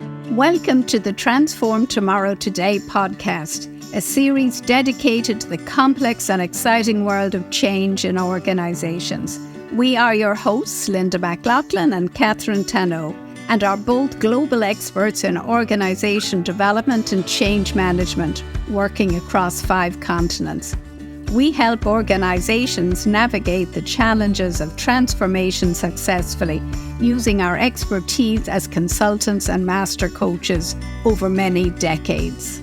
Welcome to the Transform Tomorrow Today podcast, a series dedicated to the complex and exciting world of change in organizations. We are your hosts, Linda McLaughlin and Catherine Tano, and are both global experts in organization development and change management, working across 5 continents. We help organizations navigate the challenges of transformation successfully, using our expertise as consultants and master coaches over many decades.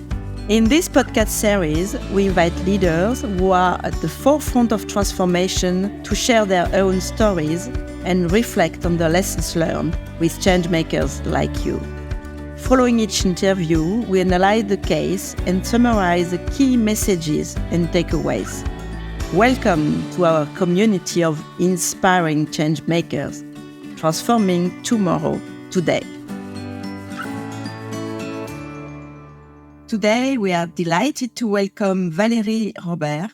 In this podcast series, we invite leaders who are at the forefront of transformation to share their own stories and reflect on the lessons learned with changemakers like you. Following each interview, we analyze the case and summarize the key messages and takeaways. Welcome to our community of inspiring changemakers, transforming tomorrow today. Today, we are delighted to welcome Valerie Robert,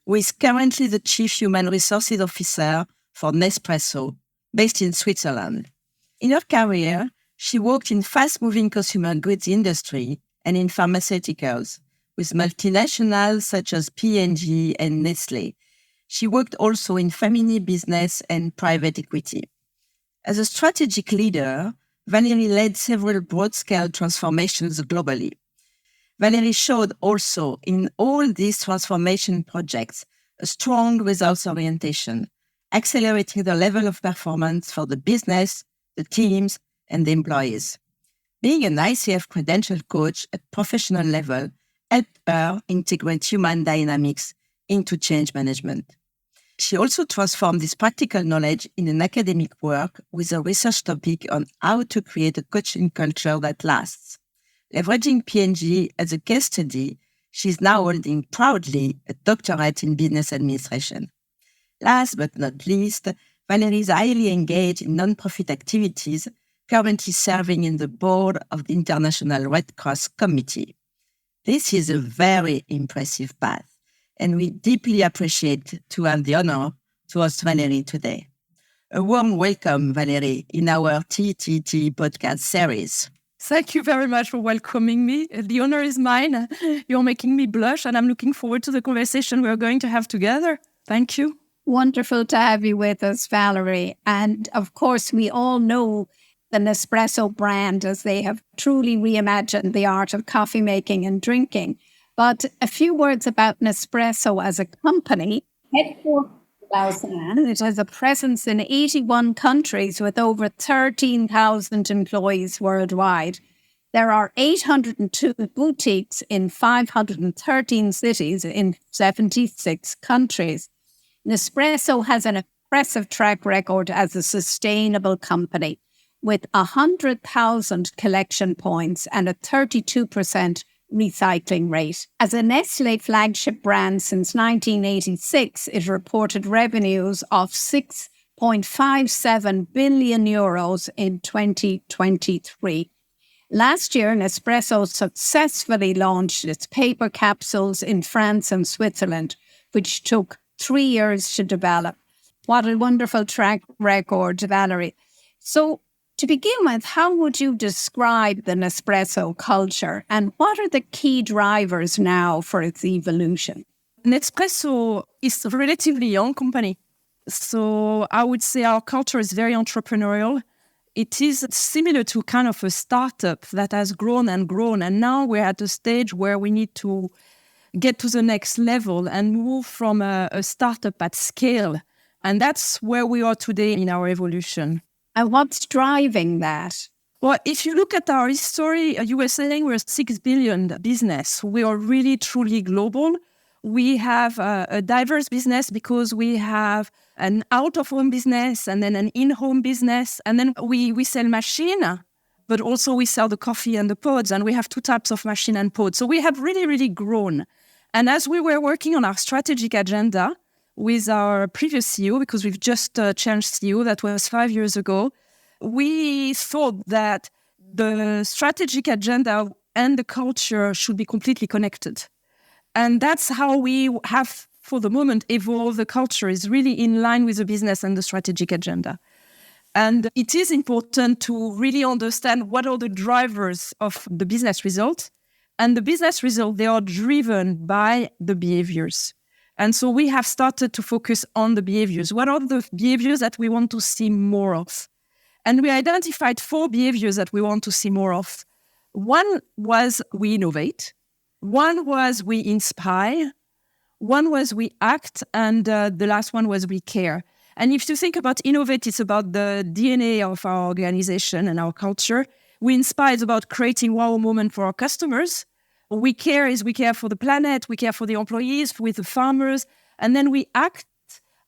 who is currently the Chief Human Resources Officer for Nespresso, based in Switzerland. In her career, she worked in fast-moving consumer goods industry and in pharmaceuticals with multinationals such as P&G and Nestlé. She worked also in family business and private equity. As a strategic leader, Valerie led several broad-scale transformations globally. Valerie showed also in all these transformation projects a strong results orientation, accelerating the level of performance for the business, the teams, and the employees. Being an ICF credentialed coach at professional level helped her integrate human dynamics into change management. She also transformed this practical knowledge in an academic work with a research topic on how to create a coaching culture that lasts. Leveraging P&G as a case study, she is now holding proudly a doctorate in business administration. Last but not least, Valerie is highly engaged in non-profit activities, currently serving in the board of the International Red Cross Committee. This is a very impressive path, and we deeply appreciate to have the honor to host Valerie today. A warm welcome, Valerie, in our TTT podcast series. Thank you very much for welcoming me. The honor is mine. You're making me blush, and I'm looking forward to the conversation we're going to have together. Thank you. Wonderful to have you with us, Valerie. And of course, we all know the Nespresso brand as they have truly reimagined the art of coffee making and drinking. But a few words about Nespresso as a company. Headquartered in Lausanne, it has a presence in 81 countries with over 13,000 employees worldwide. There are 802 boutiques in 513 cities in 76 countries. Nespresso has an impressive track record as a sustainable company, with 100,000 collection points and a 32% recycling rate. As a Nestlé flagship brand since 1986, it reported revenues of €6.57 billion in 2023. Last year, Nespresso successfully launched its paper capsules in France and Switzerland, which took 3 years to develop. What a wonderful track record, Valerie. So, to begin with, how would you describe the Nespresso culture and what are the key drivers now for its evolution? Nespresso is a relatively young company. So I would say our culture is very entrepreneurial. It is similar to kind of a startup that has grown. And now we're at a stage where we need to get to the next level and move from a startup at scale. And that's where we are today in our evolution. And what's driving that? Well, if you look at our history, you were saying we're a 6 billion business. We are really, truly global. We have a diverse business because we have an out-of-home business and then an in-home business. And then we sell machine, but also we sell the coffee and the pods. And we have 2 types of machine and pods. So we have really, really grown. And as we were working on our strategic agenda, with our previous CEO, because we've just changed CEO, that was 5 years ago, we thought that the strategic agenda and the culture should be completely connected. And that's how we have, for the moment, evolved the culture, is really in line with the business and the strategic agenda. And it is important to really understand what are the drivers of the business result. And the business result, they are driven by the behaviors. And so we have started to focus on the behaviors. What are the behaviors that we want to see more of? And we identified 4 behaviors that we want to see more of. One was we innovate. One was we inspire. One was we act. And the last one was we care. And if you think about innovate, it's about the DNA of our organization and our culture. We inspire is about creating wow moment for our customers. We care is we care for the planet, we care for the employees, with the farmers. And then we act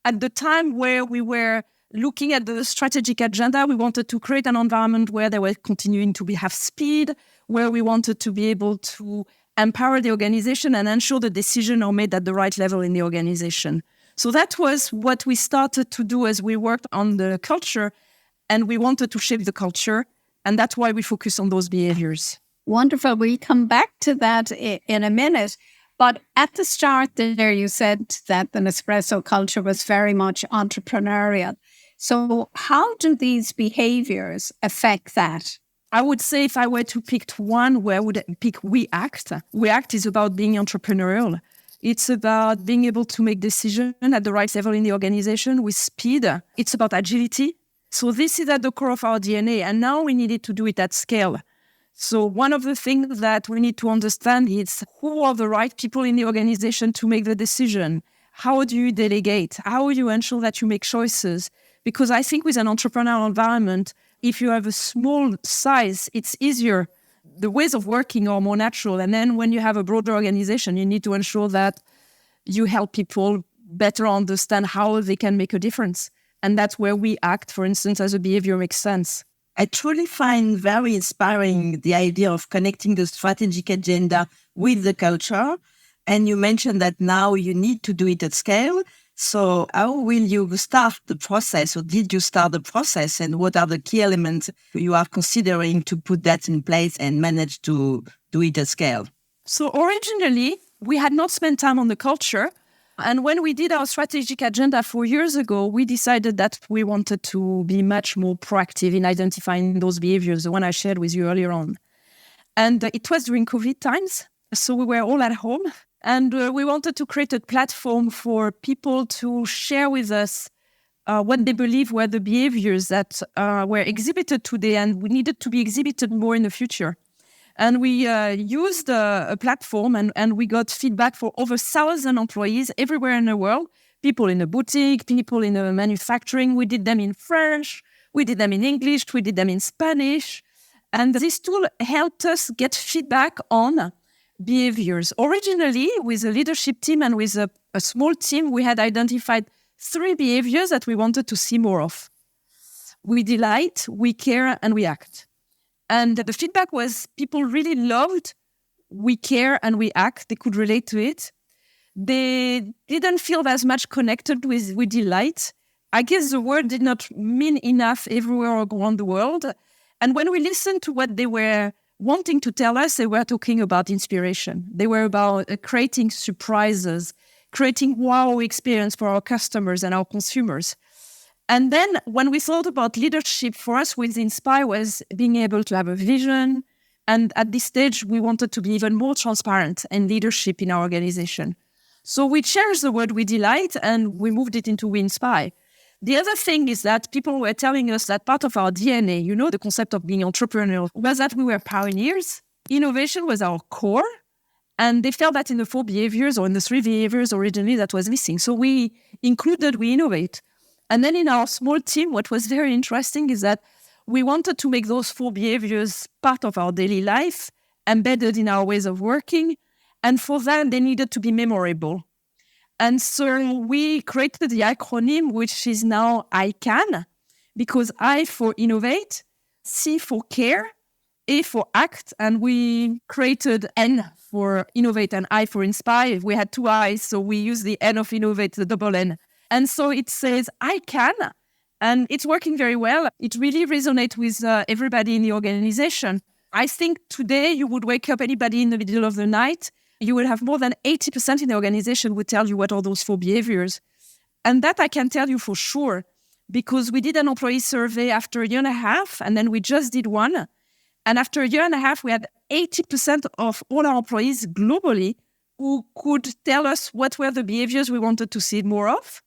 at the time where we were looking at the strategic agenda. We wanted to create an environment where they were continuing to have speed, where we wanted to be able to empower the organization and ensure the decisions are made at the right level in the organization. So that was what we started to do as we worked on the culture, and we wanted to shape the culture. And that's why we focus on those behaviors. Wonderful. We'll come back to that in a minute. But at the start there, you said that the Nespresso culture was very much entrepreneurial. So how do these behaviors affect that? I would say if I were to pick one, where I would pick We Act. We Act is about being entrepreneurial. It's about being able to make decisions at the right level in the organization with speed. It's about agility. So this is at the core of our DNA. And now we needed to do it at scale. So one of the things that we need to understand is who are the right people in the organization to make the decision? How do you delegate? How do you ensure that you make choices? Because I think with an entrepreneurial environment, if you have a small size, it's easier. The ways of working are more natural. And then when you have a broader organization, you need to ensure that you help people better understand how they can make a difference. And that's where We Act, for instance, as a behavior makes sense. I truly find very inspiring the idea of connecting the strategic agenda with the culture. And you mentioned that now you need to do it at scale. So how will you start the process, or did you start the process? And what are the key elements you are considering to put that in place and manage to do it at scale? So originally, we had not spent time on the culture. And when we did our strategic agenda 4 years ago, we decided that we wanted to be much more proactive in identifying those behaviors, the one I shared with you earlier on. And it was during COVID times. So we were all at home. And we wanted to create a platform for people to share with us what they believe were the behaviors that were exhibited today and we needed to be exhibited more in the future. And we used a platform and we got feedback for over 1,000 employees everywhere in the world, people in the boutique, people in the manufacturing. We did them in French, we did them in English, we did them in Spanish. And this tool helped us get feedback on behaviors. Originally, with a leadership team and with a small team, we had identified 3 behaviors that we wanted to see more of. We delight, we care, and we act. And the feedback was people really loved We Care and We Act. They could relate to it. They didn't feel as much connected with We Delight. I guess the word did not mean enough everywhere around the world. And when we listened to what they were wanting to tell us, they were talking about inspiration. They were about creating surprises, creating wow experience for our customers and our consumers. And then when we thought about leadership, for us with Inspire was being able to have a vision. And at this stage, we wanted to be even more transparent in leadership in our organization. So we changed the word We Delight and we moved it into We Inspire. The other thing is that people were telling us that part of our DNA, the concept of being entrepreneurial, was that we were pioneers. Innovation was our core. And they felt that in the 4 behaviors or in the 3 behaviors originally that was missing. So we included We Innovate. And then in our small team, what was very interesting is that we wanted to make those 4 behaviors part of our daily life, embedded in our ways of working. And for that, they needed to be memorable. And so we created the acronym, which is now ICAN, because I for innovate, C for care, A for act, and we created N for innovate and I for inspire. We had 2 I's, so we used the N of innovate, the double N. And so it says ICAN, and it's working very well. It really resonates with everybody in the organization. I think today you would wake up anybody in the middle of the night, you will have more than 80% in the organization would tell you what are those 4 behaviors. And that I can tell you for sure, because we did an employee survey after a year and a half, and then we just did one. And after a year and a half, we had 80% of all our employees globally who could tell us what were the behaviors we wanted to see more of.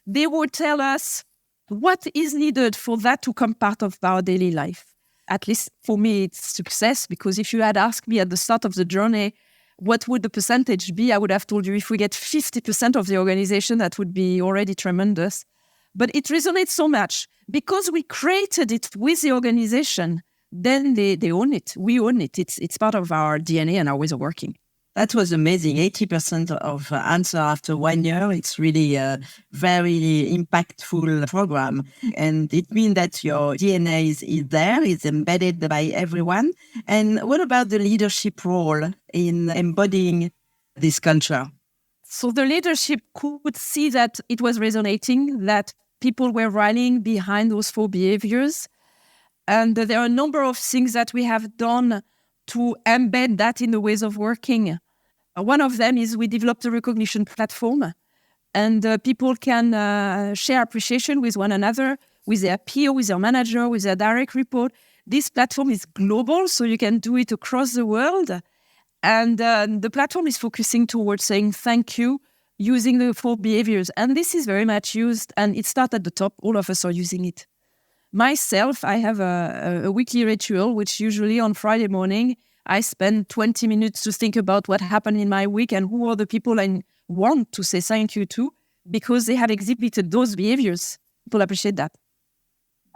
They would tell us what is needed for that to come part of our daily life. At least for me, it's success, because if you had asked me at the start of the journey, what would the percentage be? I would have told you if we get 50% of the organization, that would be already tremendous. But it resonates so much because we created it with the organization. Then they own it. We own it. It's part of our DNA and our ways of working. That was amazing. 80% of answer after 1 year. It's really a very impactful program. And it means that your DNA is there, is embedded by everyone. And what about the leadership role in embodying this culture? So the leadership could see that it was resonating, that people were rallying behind those 4 behaviors. And there are a number of things that we have done to embed that in the ways of working. One of them is we developed a recognition platform, and people can share appreciation with one another, with their peer, with their manager, with their direct report. This platform is global, so you can do it across the world. And the platform is focusing towards saying thank you using the 4 behaviors. And this is very much used, and it starts at the top. All of us are using it. Myself, I have a weekly ritual, which usually on Friday morning, I spend 20 minutes to think about what happened in my week and who are the people I want to say thank you to, because they have exhibited those behaviors. People appreciate that.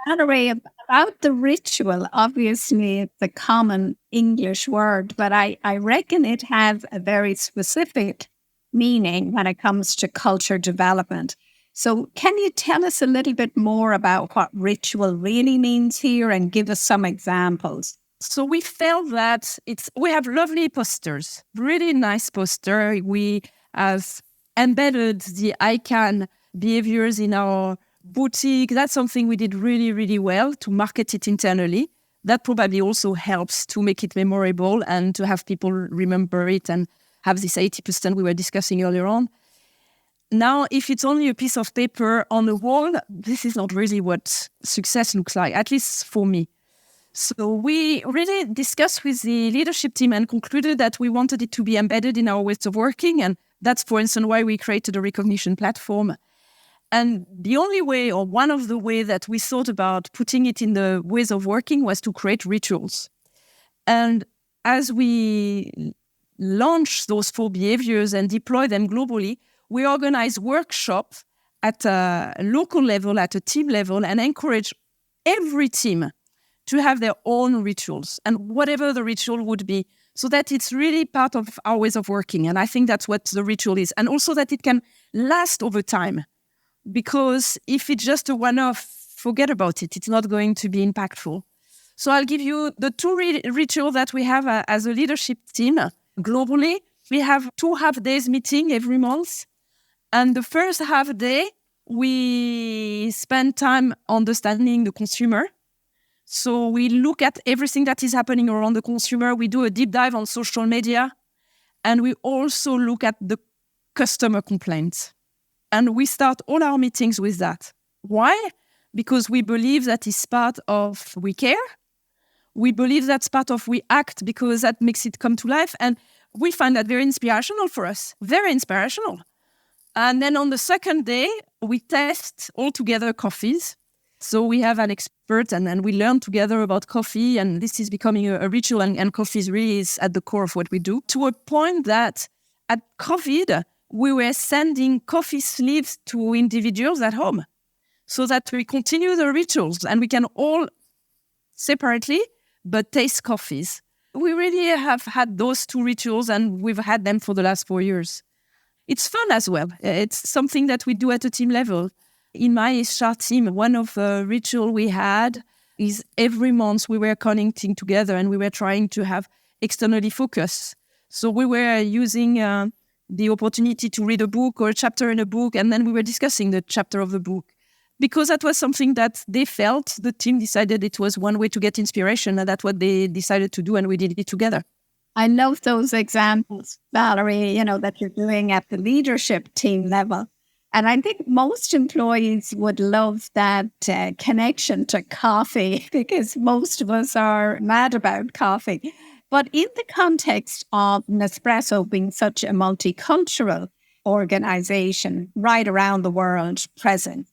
Valerie, about the ritual, obviously it's a common English word, but I reckon it has a very specific meaning when it comes to culture development. So can you tell us a little bit more about what ritual really means here and give us some examples? So we felt that we have lovely posters, really nice poster. We have embedded the ICANN behaviors in our boutique. That's something we did really, really well to market it internally. That probably also helps to make it memorable and to have people remember it and have this 80% we were discussing earlier on. Now, if it's only a piece of paper on the wall, this is not really what success looks like, at least for me. So we really discussed with the leadership team and concluded that we wanted it to be embedded in our ways of working. And that's, for instance, why we created a recognition platform. And the only way, or one of the ways that we thought about putting it in the ways of working was to create rituals. And as we launch those 4 behaviors and deploy them globally, we organize workshops at a local level, at a team level, and encourage every team to have their own rituals and whatever the ritual would be, so that it's really part of our ways of working. And I think that's what the ritual is. And also that it can last over time, because if it's just a one-off, forget about it. It's not going to be impactful. So I'll give you the 2 rituals that we have as a leadership team globally. We have 2 half-days meeting every month. And the first half day, we spend time understanding the consumer. So we look at everything that is happening around the consumer. We do a deep dive on social media. And we also look at the customer complaints. And we start all our meetings with that. Why? Because we believe that is part of we care. We believe that's part of we act, because that makes it come to life. And we find that very inspirational for us, very inspirational. And then on the second day, we test all together coffees. So we have an expert and then we learn together about coffee. And this is becoming a ritual, and coffee really is at the core of what we do, to a point that at COVID, we were sending coffee sleeves to individuals at home so that we continue the rituals and we can all separately, but taste coffees. We really have had those 2 rituals, and we've had them for the last 4 years. It's fun as well. It's something that we do at a team level. In my HR team, one of the rituals we had is every month we were connecting together and we were trying to have externally focus. So we were using the opportunity to read a book or a chapter in a book, and then we were discussing the chapter of the book. Because that was something that they felt, the team decided it was one way to get inspiration, and that's what they decided to do, and we did it together. I love those examples, Valerie, that you're doing at the leadership team level. And I think most employees would love that connection to coffee because most of us are mad about coffee. But in the context of Nespresso being such a multicultural organization right around the world present,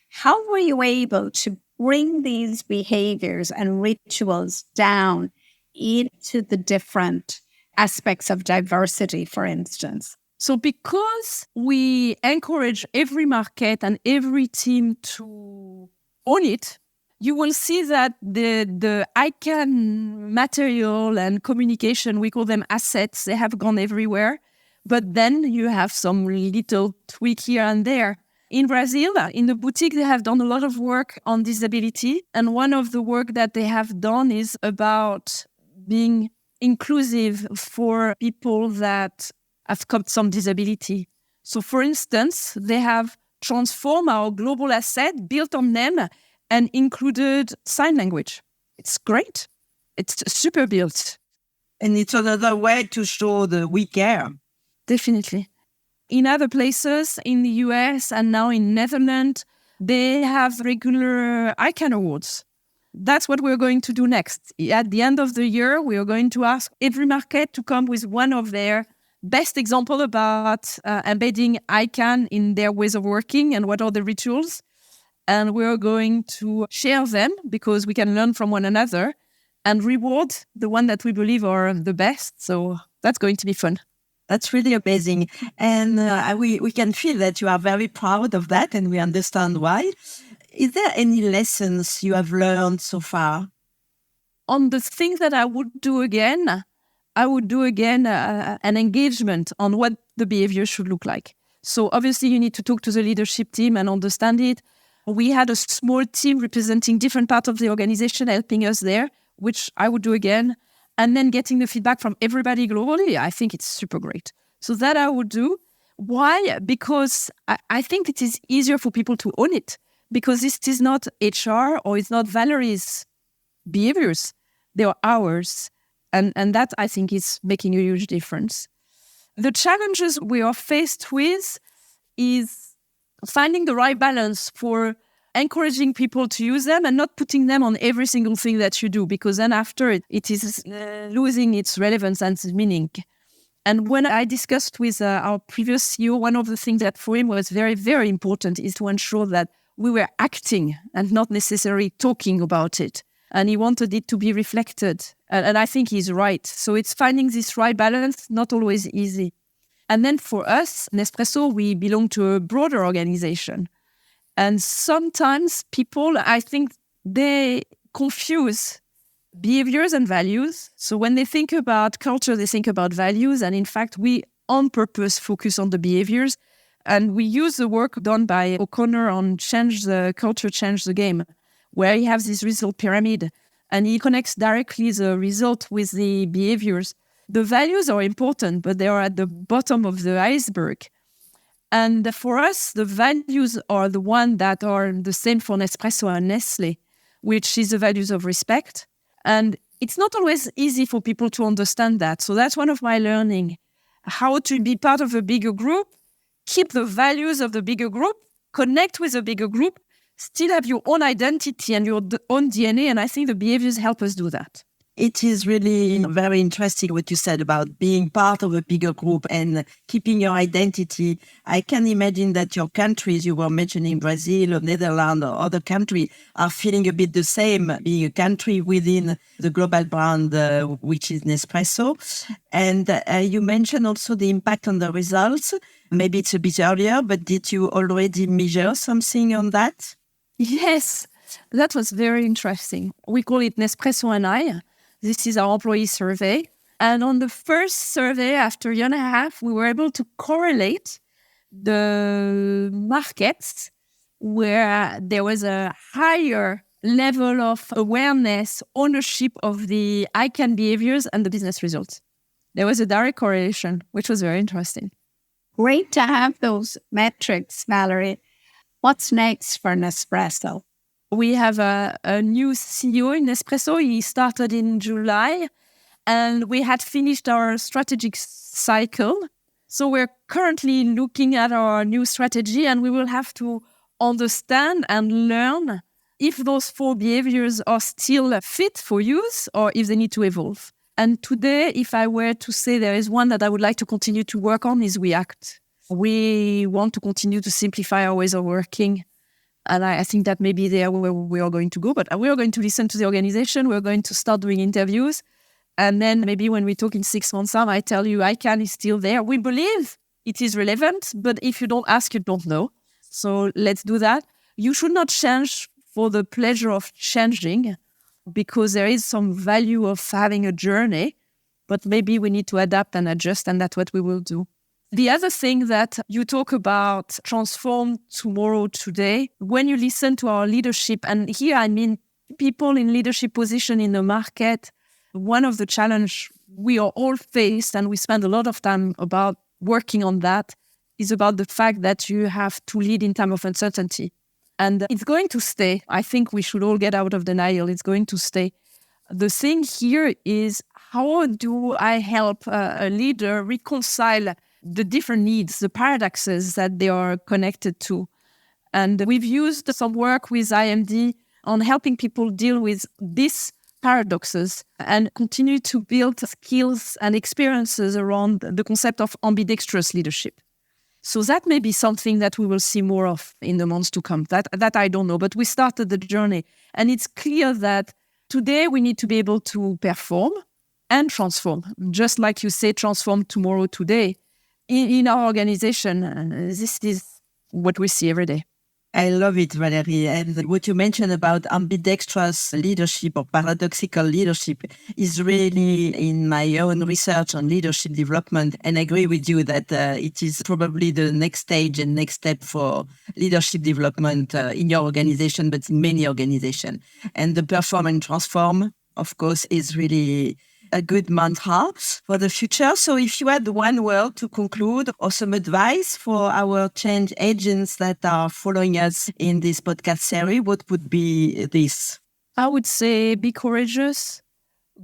how were you able to bring these behaviors and rituals down into the different aspects of diversity, for instance? So because we encourage every market and every team to own it, you will see that the ICANN material and communication, we call them assets, they have gone everywhere. But then you have some little tweak here and there. In Brazil, in the boutique, they have done a lot of work on disability. And one of the work that they have done is about being inclusive for people that have got some disability. So for instance, they have transformed our global asset, built on them, and included sign language. It's great. It's super built. And it's another way to show that we care. Definitely. In other places, in the US and now in Netherlands, they have regular ICANN awards. That's what we're going to do next. At the end of the year, we are going to ask every market to come with one of their best example about embedding ICANN in their ways of working and what are the rituals. And we're going to share them because we can learn from one another and reward the one that we believe are the best. So that's going to be fun. That's really amazing. And we can feel that you are very proud of that, and we understand why. Is there any lessons you have learned so far? On the things that I would do again an engagement on what the behavior should look like. So obviously you need to talk to the leadership team and understand it. We had a small team representing different parts of the organization helping us there, which I would do again. And then getting the feedback from everybody globally, I think it's super great. So that I would do. Why? Because I think it is easier for people to own it. Because this is not HR or it's not Valerie's behaviors. They are ours. And that, I think, is making a huge difference. The challenges we are faced with is finding the right balance for encouraging people to use them and not putting them on every single thing that you do, because then after it is losing its relevance and its meaning. And when I discussed with our previous CEO, one of the things that for him was very, very important is to ensure that we were acting and not necessarily talking about it. And he wanted it to be reflected. And I think he's right. So it's finding this right balance, not always easy. And then for us, Nespresso, we belong to a broader organization. And sometimes people, I think they confuse behaviors and values. So when they think about culture, they think about values. And in fact, we on purpose focus on the behaviors. And we use the work done by O'Connor on Change the Culture, Change the Game, where he has this result pyramid. And he connects directly the result with the behaviors. The values are important, but they are at the bottom of the iceberg. And for us, the values are the ones that are the same for Nespresso and Nestlé, which is the values of respect. And it's not always easy for people to understand that. So that's one of my learning, how to be part of a bigger group, keep the values of the bigger group, connect with a bigger group, still have your own identity and your own DNA. And I think the behaviors help us do that. It is really very interesting what you said about being part of a bigger group and keeping your identity. I can imagine that your countries, you were mentioning Brazil or Netherlands or other countries, are feeling a bit the same, being a country within the global brand, which is Nespresso. And you mentioned also the impact on the results. Maybe it's a bit earlier, but did you already measure something on that? Yes, that was very interesting. We call it Nespresso and I. This is our employee survey. And on the first survey, after a year and a half, we were able to correlate the markets where there was a higher level of awareness, ownership of the ICANN behaviors and the business results. There was a direct correlation, which was very interesting. Great to have those metrics, Valerie. What's next for Nespresso? We have a new CEO in Nespresso. He started in July, and we had finished our strategic cycle. So we're currently looking at our new strategy, and we will have to understand and learn if those 4 behaviors are still fit for use or if they need to evolve. And today, if I were to say there is one that I would like to continue to work on, is we act. We want to continue to simplify our ways of working. And I think that maybe there where we are going to go, but we are going to listen to the organization. We're going to start doing interviews. And then maybe when we talk in 6 months' time, I tell you ICANN is still there. We believe it is relevant, but if you don't ask, you don't know. So let's do that. You should not change for the pleasure of changing, because there is some value of having a journey, but maybe we need to adapt and adjust, and that's what we will do. The other thing that you talk about, transform tomorrow, today, when you listen to our leadership, and here I mean people in leadership position in the market, one of the challenge we are all faced, and we spend a lot of time about working on that, is about the fact that you have to lead in time of uncertainty. And it's going to stay. I think we should all get out of denial. It's going to stay. The thing here is, how do I help a leader reconcile the different needs, the paradoxes that they are connected to? And we've used some work with IMD on helping people deal with these paradoxes and continue to build skills and experiences around the concept of ambidextrous leadership. So that may be something that we will see more of in the months to come. That I don't know, but we started the journey. And it's clear that today we need to be able to perform and transform. Just like you say, transform tomorrow, today. In our organization, this is what we see every day. I love it, Valerie. And what you mentioned about ambidextrous leadership or paradoxical leadership is really in my own research on leadership development. And I agree with you that it is probably the next stage and next step for leadership development in your organization, but in many organizations. And the perform and transform, of course, is really a good mantra for the future. So if you had one word to conclude or some advice for our change agents that are following us in this podcast series, what would be this? I would say be courageous,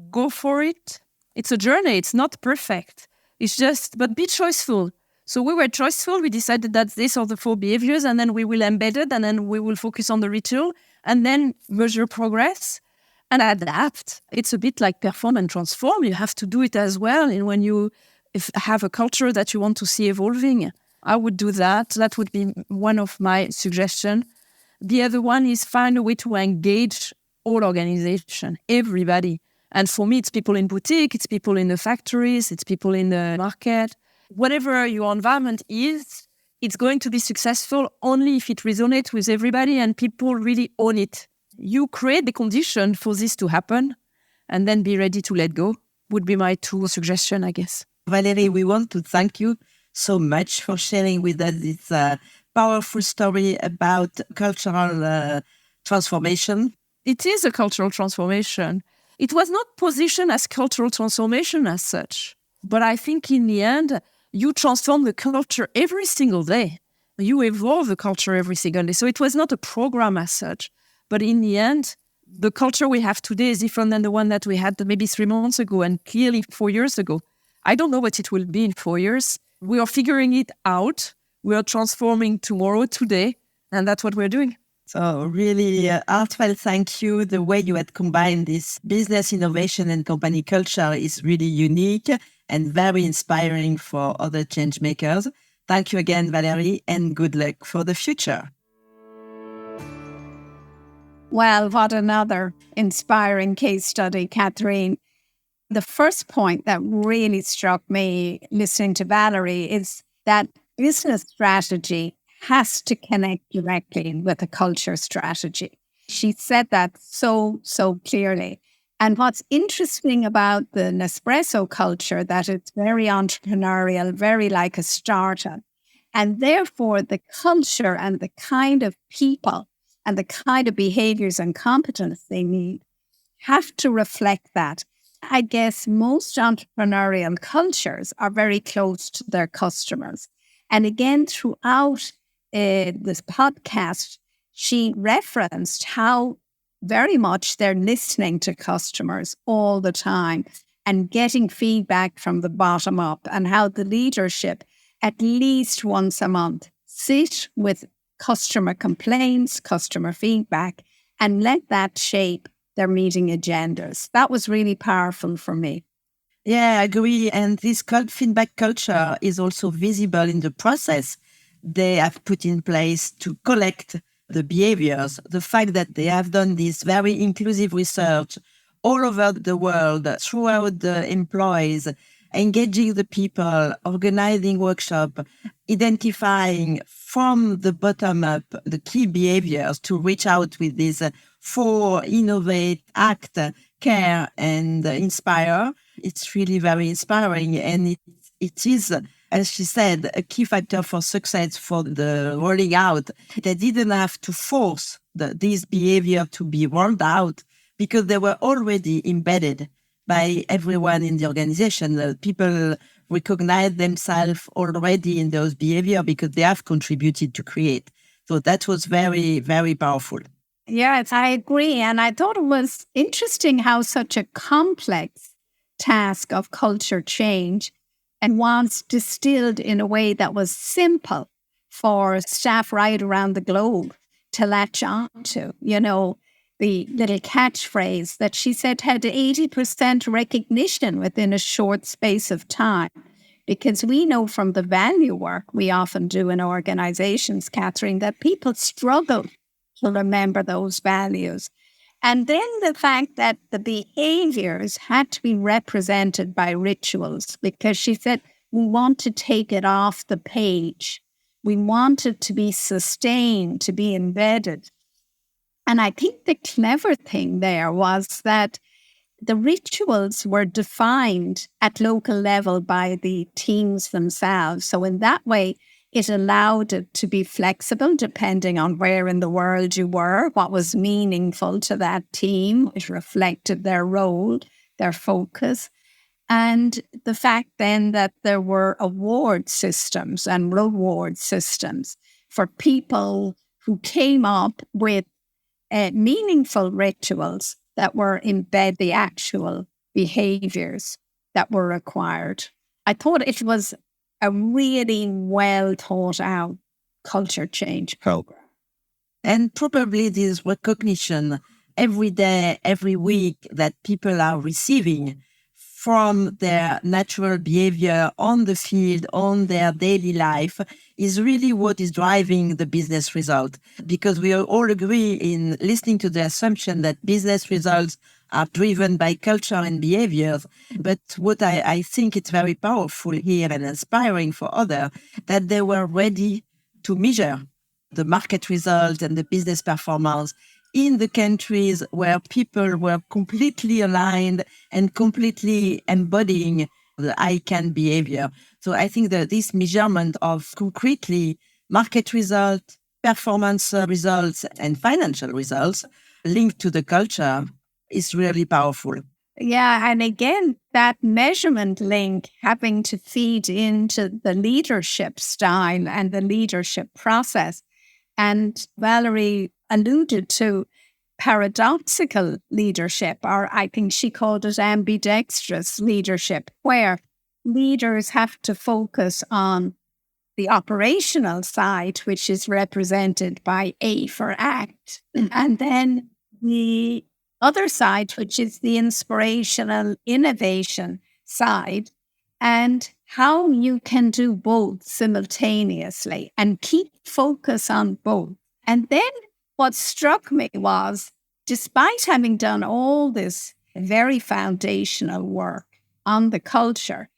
go for it. It's a journey. It's not perfect. But be choiceful. So we were choiceful. We decided that these are the 4 behaviors, and then we will embed it, and then we will focus on the ritual, and then measure progress. And adapt. It's a bit like perform and transform. You have to do it as well. And when you have a culture that you want to see evolving, I would do that. That would be one of my suggestions. The other one is find a way to engage all organization, everybody. And for me, it's people in boutique, it's people in the factories, it's people in the market. Whatever your environment is, it's going to be successful only if it resonates with everybody and people really own it. You create the condition for this to happen, and then be ready to let go, would be my 2 suggestions, I guess. Valerie, we want to thank you so much for sharing with us this powerful story about cultural transformation. It is a cultural transformation. It was not positioned as cultural transformation as such, but I think in the end, you transform the culture every single day. You evolve the culture every single day. So it was not a program as such. But in the end, the culture we have today is different than the one that we had maybe 3 months ago and clearly 4 years ago. I don't know what it will be in 4 years. We are figuring it out. We are transforming tomorrow, today, and that's what we're doing. So really, heartfelt thank you. The way you had combined this business innovation and company culture is really unique and very inspiring for other change makers. Thank you again, Valerie, and good luck for the future. Well, what another inspiring case study, Catherine. The first point that really struck me listening to Valerie is that business strategy has to connect directly with a culture strategy. She said that so clearly. And what's interesting about the Nespresso culture, that it's very entrepreneurial, very like a startup. And therefore, the culture and the kind of people and the kind of behaviors and competence they need have to reflect that. I guess most entrepreneurial cultures are very close to their customers. And again, throughout this podcast, she referenced how very much they're listening to customers all the time and getting feedback from the bottom up, and how the leadership at least once a month, sit with customer complaints, customer feedback, and let that shape their meeting agendas. That was really powerful for me. Yeah, I agree. And this feedback culture is also visible in the process they have put in place to collect the behaviors. The fact that they have done this very inclusive research all over the world throughout the employees, engaging the people, organizing workshops, identifying from the bottom up the key behaviors to reach out with these four: innovate, act, care, and inspire. It's really very inspiring. And it is, as she said, a key factor for success for the rolling out. They didn't have to force this behavior to be rolled out because they were already embedded by everyone in the organization. The people recognize themselves already in those behavior because they have contributed to create. So that was very, very powerful. Yes, I agree. And I thought it was interesting how such a complex task of culture change and was distilled in a way that was simple for staff right around the globe to latch on to. You know, the little catchphrase that she said had 80% recognition within a short space of time. Because we know from the value work we often do in organizations, Catherine, that people struggle to remember those values. And then the fact that the behaviors had to be represented by rituals, because she said, we want to take it off the page. We want it to be sustained, to be embedded. And I think the clever thing there was that the rituals were defined at local level by the teams themselves. So in that way, it allowed it to be flexible depending on where in the world you were, what was meaningful to that team. It reflected their role, their focus. And the fact then that there were award systems and reward systems for people who came up with meaningful rituals that were embed the actual behaviors that were required. I thought it was a really well thought out culture change program. And probably this recognition every day, every week that people are receiving from their natural behavior on the field, on their daily life, is really what is driving the business result. Because we all agree in listening to the assumption that business results are driven by culture and behaviors. But what I think it's very powerful here and inspiring for others, that they were ready to measure the market results and the business performance in the countries where people were completely aligned and completely embodying the ICANN behavior. So I think that this measurement of concretely market results, performance results, and financial results linked to the culture is really powerful. Yeah, and again, that measurement link having to feed into the leadership style and the leadership process. And Valerie alluded to paradoxical leadership, or I think she called it ambidextrous leadership, where leaders have to focus on the operational side, which is represented by A for act, and then the other side, which is the inspirational innovation side, and how you can do both simultaneously and keep focus on both. And then what struck me was, despite having done all this very foundational work on the culture,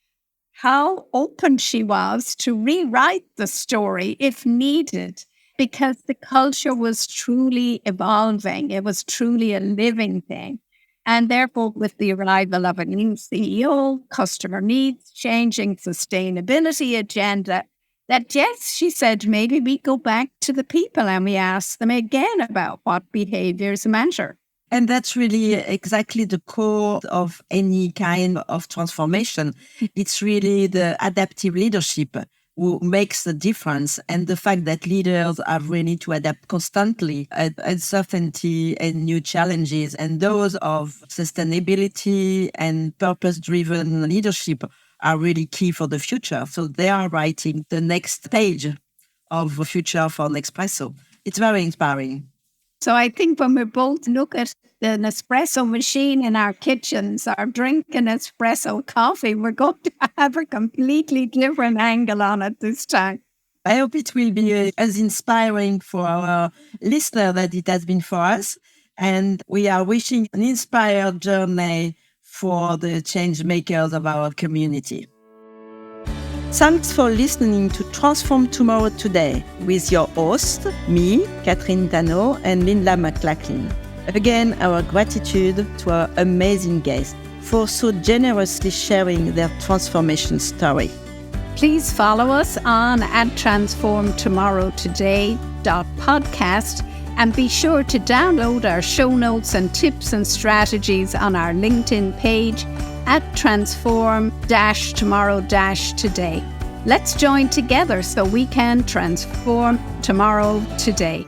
how open she was to rewrite the story if needed, because the culture was truly evolving. It was truly a living thing. And therefore, with the arrival of a new CEO, customer needs changing, sustainability agenda, that yes, she said, maybe we go back to the people and we ask them again about what behaviors matter. And that's really exactly the core of any kind of transformation. It's really the adaptive leadership who makes the difference, and the fact that leaders are ready to adapt constantly at uncertainty and new challenges. And those of sustainability and purpose-driven leadership are really key for the future. So they are writing the next page of the future for Nespresso. It's very inspiring. So I think when we both look at the Nespresso machine in our kitchens or drinking espresso coffee, we're going to have a completely different angle on it this time. I hope it will be as inspiring for our listener that it has been for us. And we are wishing an inspired journey for the change makers of our community. Thanks for listening to Transform Tomorrow Today with your host, me, Catherine Dano, and Linda McLachlan. Again, our gratitude to our amazing guests for so generously sharing their transformation story. Please follow us on @transformtomorrowtoday.podcast and be sure to download our show notes and tips and strategies on our LinkedIn page @transform-tomorrow-today. Let's join together so we can transform tomorrow today.